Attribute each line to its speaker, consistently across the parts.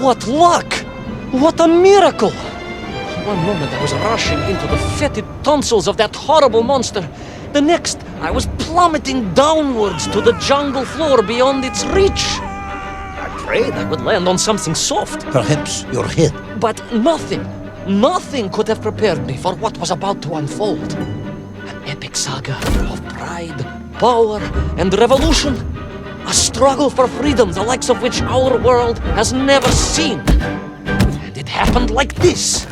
Speaker 1: What luck! What a miracle! One moment I was rushing into the fetid tonsils of that horrible monster. The next, I was plummeting downwards to the jungle floor beyond its reach. I prayed I would land on something soft.
Speaker 2: Perhaps your head.
Speaker 1: But nothing could have prepared me for what was about to unfold. An epic saga of pride, power, and revolution. A struggle for freedom the likes of which our world has never seen. And it happened like this.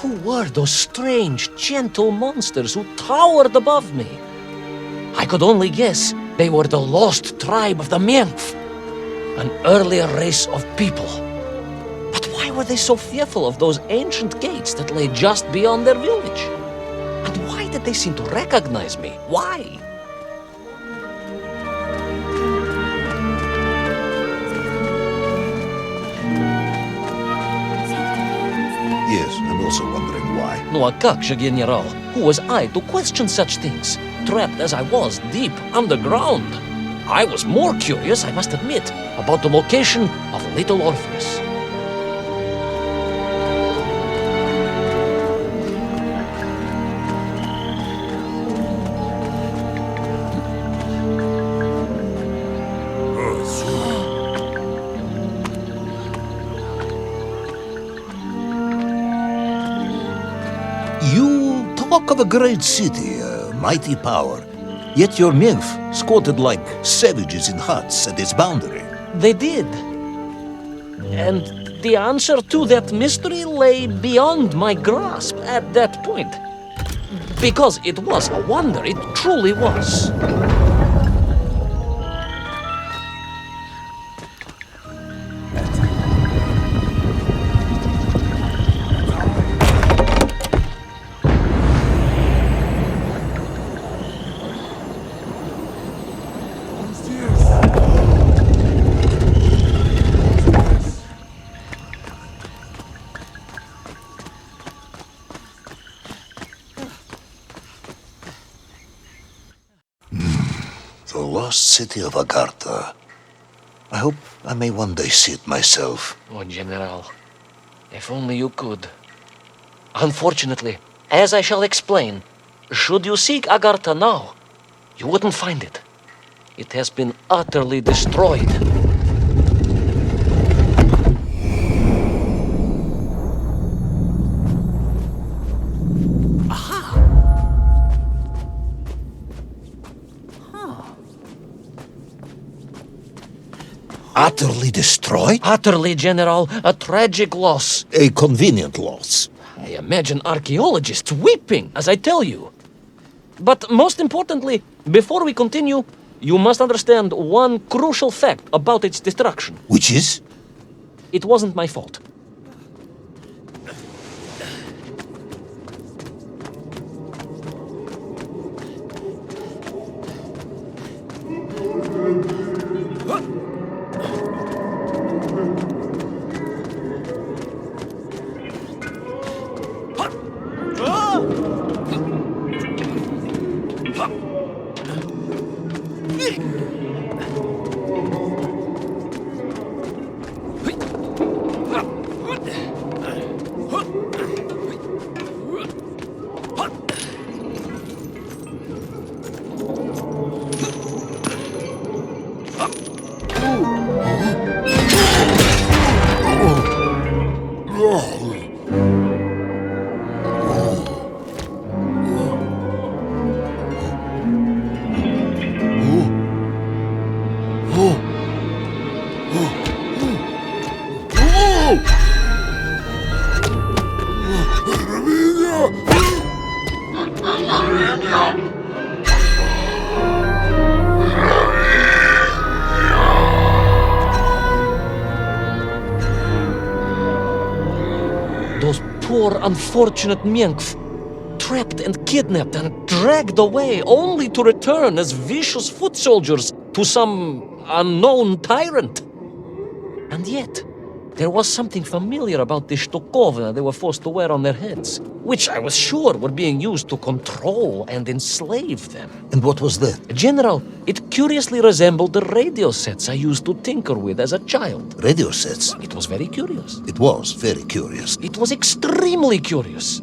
Speaker 1: Who were those strange, gentle monsters who towered above me? I could only guess they were the lost tribe of the Menk, an earlier race of people. But why were they so fearful of those ancient gates that lay just beyond their village? And why did they seem to recognize me? Why?
Speaker 2: Yes, I'm also wondering why.
Speaker 1: No, a как же, General? Who was I to question such things? Trapped as I was deep underground. I was more curious, I must admit, about the location of little Orpheus.
Speaker 2: You talk of a great city, a mighty power. Yet your Menk squatted like savages in huts at its boundary.
Speaker 1: They did. And the answer to that mystery lay beyond my grasp at that point. Because it was a wonder, it truly was.
Speaker 2: The lost city of Agartha. I hope I may one day see it myself.
Speaker 1: Oh, General, if only you could. Unfortunately, as I shall explain, should you seek Agartha now, you wouldn't find it. It has been utterly destroyed.
Speaker 2: Utterly destroyed?
Speaker 1: Utterly, General, a tragic loss.
Speaker 2: A convenient loss.
Speaker 1: I imagine archaeologists weeping as I tell you. But most importantly, before we continue, you must understand one crucial fact about its destruction.
Speaker 2: Which is?
Speaker 1: It wasn't my fault. Those poor, unfortunate Menk, trapped and kidnapped and dragged away, only to return as vicious foot soldiers to some unknown tyrant. And yet, there was something familiar about the shtukovina they were forced to wear on their heads, which I was sure were being used to control and enslave them.
Speaker 2: And what was that?
Speaker 1: General, it curiously resembled the radio sets I used to tinker with as a child.
Speaker 2: Radio sets.
Speaker 1: It was very curious.
Speaker 2: It was very curious.
Speaker 1: It was extremely curious.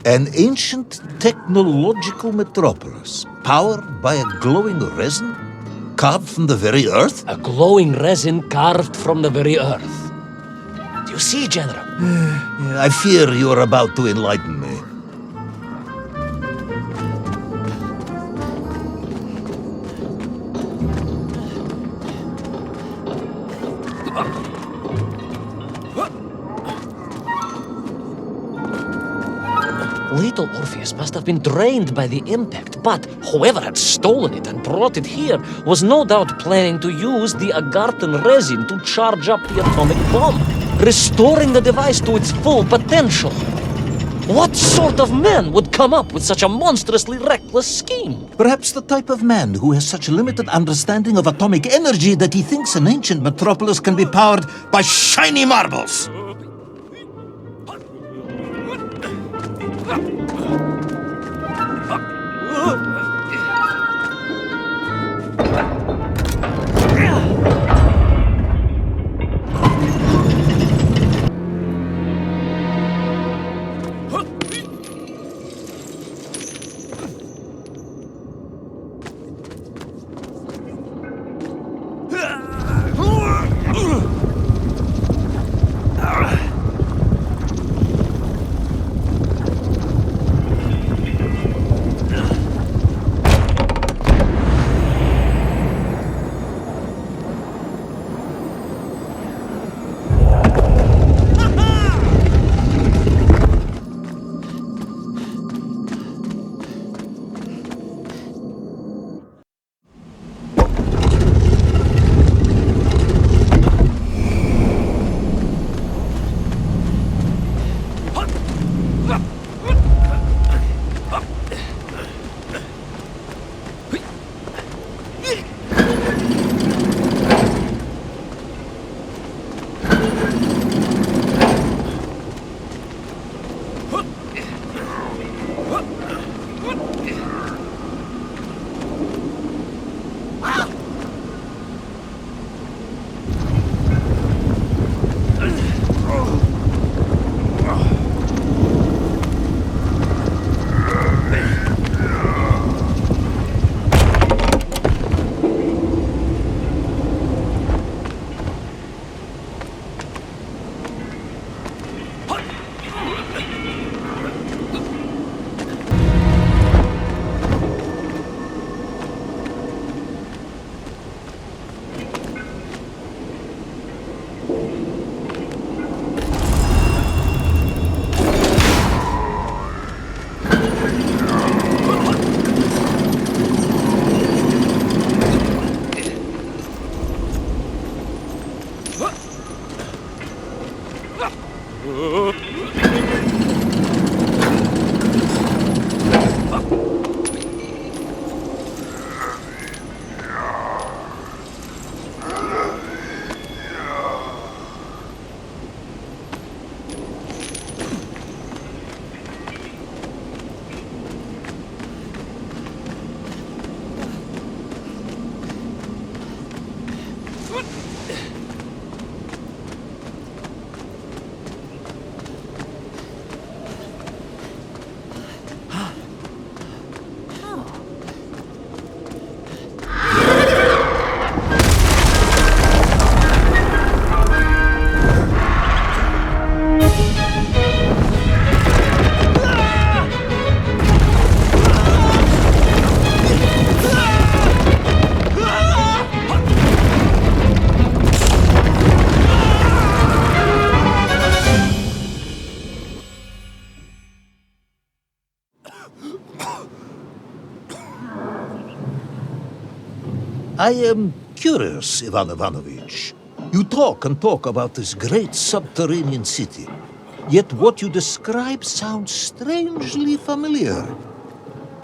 Speaker 2: An ancient technological metropolis, powered by a glowing resin, carved from the very earth?
Speaker 1: A glowing resin carved from the very earth. Do you see, General?
Speaker 2: I fear you are about to enlighten me.
Speaker 1: Little Orpheus must have been drained by the impact, but whoever had stolen it and brought it here was no doubt planning to use the Agarthan resin to charge up the atomic bomb, restoring the device to its full potential. What sort of man would come up with such a monstrously reckless scheme?
Speaker 2: Perhaps the type of man who has such limited understanding of atomic energy that he thinks an ancient metropolis can be powered by shiny marbles. I am curious, Ivan Ivanovich. You talk and talk about this great subterranean city. Yet what you describe sounds strangely familiar.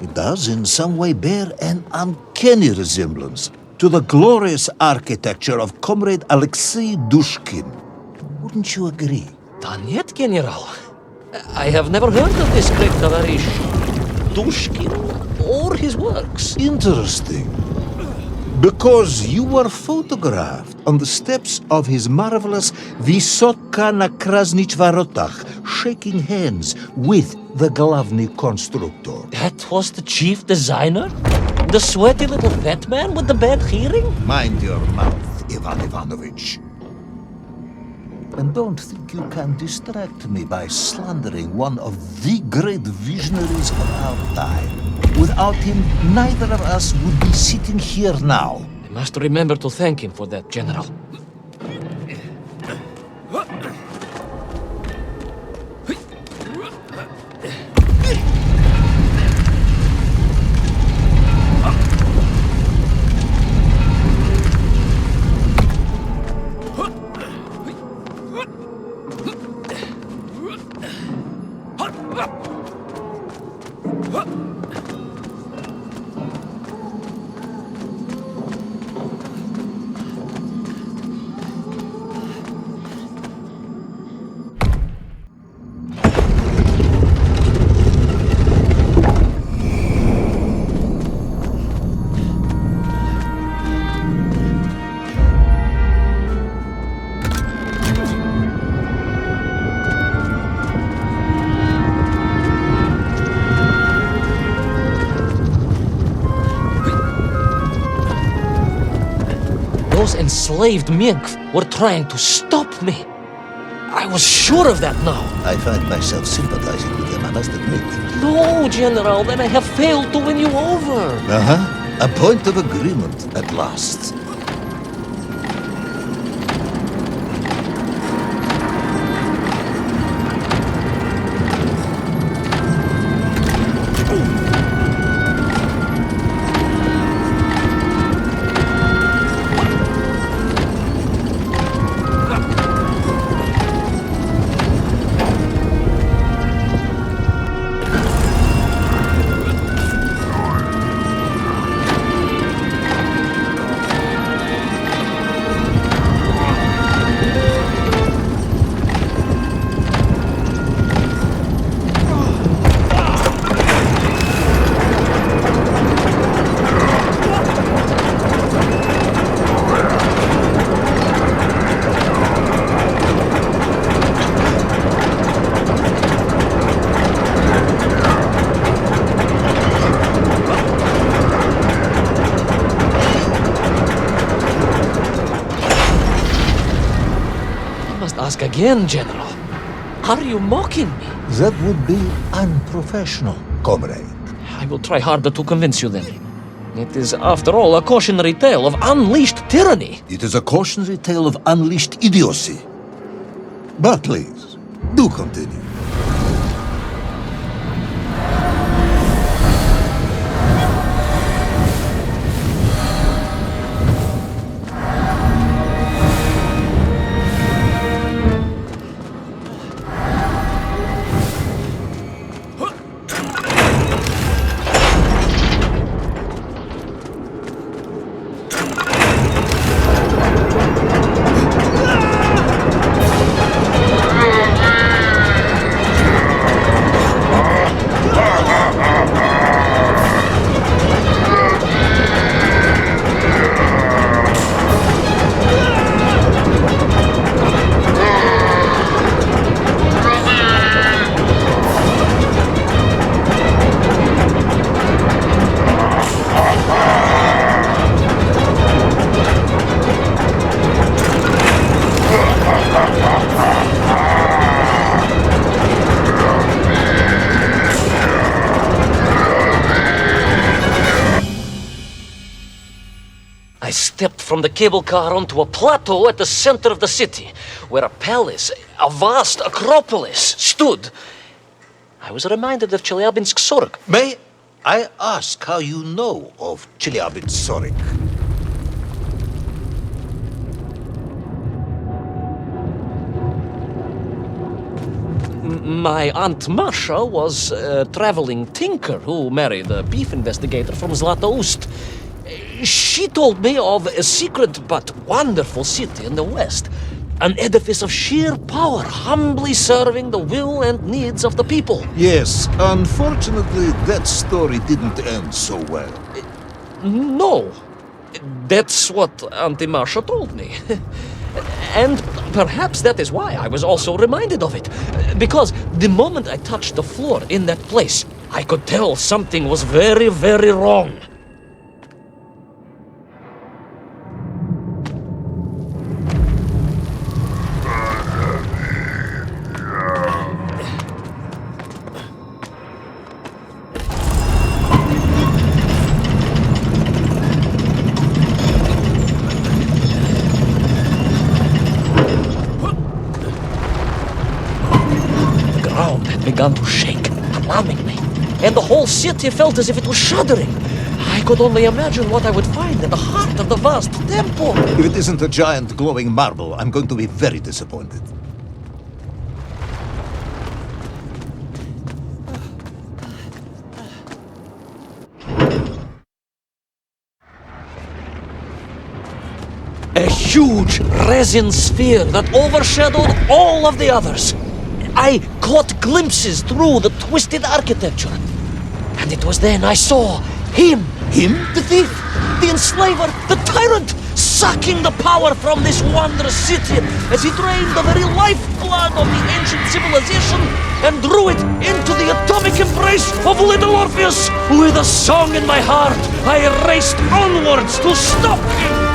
Speaker 2: It does in some way bear an uncanny resemblance to the glorious architecture of Comrade Alexei Dushkin. Wouldn't you agree?
Speaker 1: Danyet, General. I have never heard of this great Tavarish Dushkin or his works.
Speaker 2: Interesting. Because you were photographed on the steps of his marvelous Vysoka na Krasnich Varotach, shaking hands with the Glavny Constructor.
Speaker 1: That was the chief designer? The sweaty little fat man with the bad hearing?
Speaker 2: Mind your mouth, Ivan Ivanovich. And don't think you can distract me by slandering one of the great visionaries of our time. Without him, neither of us would be sitting here now.
Speaker 1: I must remember to thank him for that, General. Those enslaved Menk were trying to stop me. I was sure of that now.
Speaker 2: I find myself sympathizing with them, I must admit.
Speaker 1: No, General, then I have failed to win you over.
Speaker 2: Uh-huh. A point of agreement at last.
Speaker 1: Ask again, General. Are you mocking me?
Speaker 2: That would be unprofessional, comrade.
Speaker 1: I will try harder to convince you then. It is, after all, a cautionary tale of unleashed tyranny.
Speaker 2: It is a cautionary tale of unleashed idiocy. But please, do continue.
Speaker 1: I stepped from the cable car onto a plateau at the center of the city, where a palace, a vast acropolis, stood. I was reminded of Chelyabinsk Sorok.
Speaker 2: May I ask how you know of Chelyabinsk Sorok?
Speaker 1: My Aunt Masha was a traveling tinker who married a beef investigator from Zlatoust. She told me of a secret but wonderful city in the west, an edifice of sheer power, humbly serving the will and needs of the people.
Speaker 2: Yes, unfortunately, that story didn't end so well.
Speaker 1: No, that's what Auntie Marcia told me. And perhaps that is why I was also reminded of it. Because the moment I touched the floor in that place, I could tell something was very, very wrong. Began to shake, alarming me, and the whole city felt as if it was shuddering. I could only imagine what I would find in the heart of the vast temple.
Speaker 2: If it isn't a giant glowing marble, I'm going to be very disappointed.
Speaker 1: A huge resin sphere that overshadowed all of the others. I caught glimpses through the twisted architecture. And it was then I saw him.
Speaker 2: Him?
Speaker 1: The thief, the enslaver, the tyrant, sucking the power from this wondrous city as he drained the very lifeblood of the ancient civilization and drew it into the atomic embrace of little Orpheus. With a song in my heart, I raced onwards to stop him.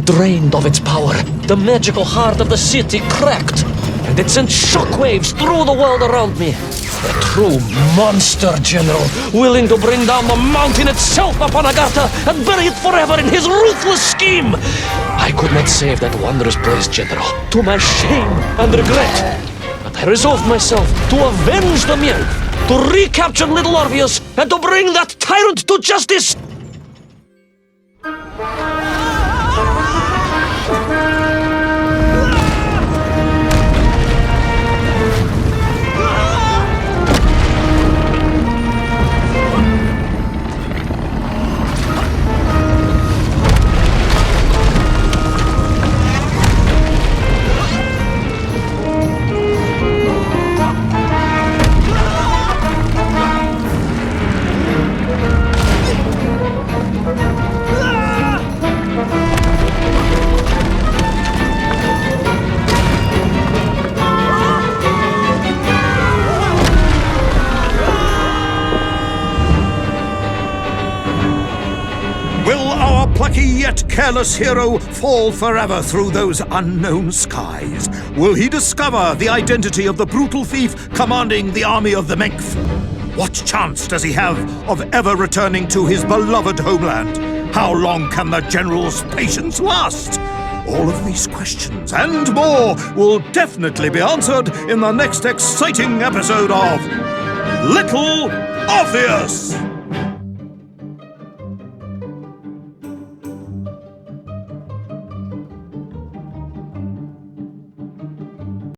Speaker 1: Drained of its power, the magical heart of the city cracked, and it sent shockwaves through the world around me. A true monster general, willing to bring down the mountain itself upon Agartha and bury it forever in his ruthless scheme. I could not save that wondrous place, General, to my shame and regret. But I resolved myself to avenge the Menk, to recapture little Orpheus, and to bring that tyrant to justice.
Speaker 2: Plucky yet careless hero fall forever through those unknown skies? Will he discover the identity of the brutal thief commanding the army of the Menk? What chance does he have of ever returning to his beloved homeland? How long can the general's patience last? All of these questions and more will definitely be answered in the next exciting episode of Little Orpheus!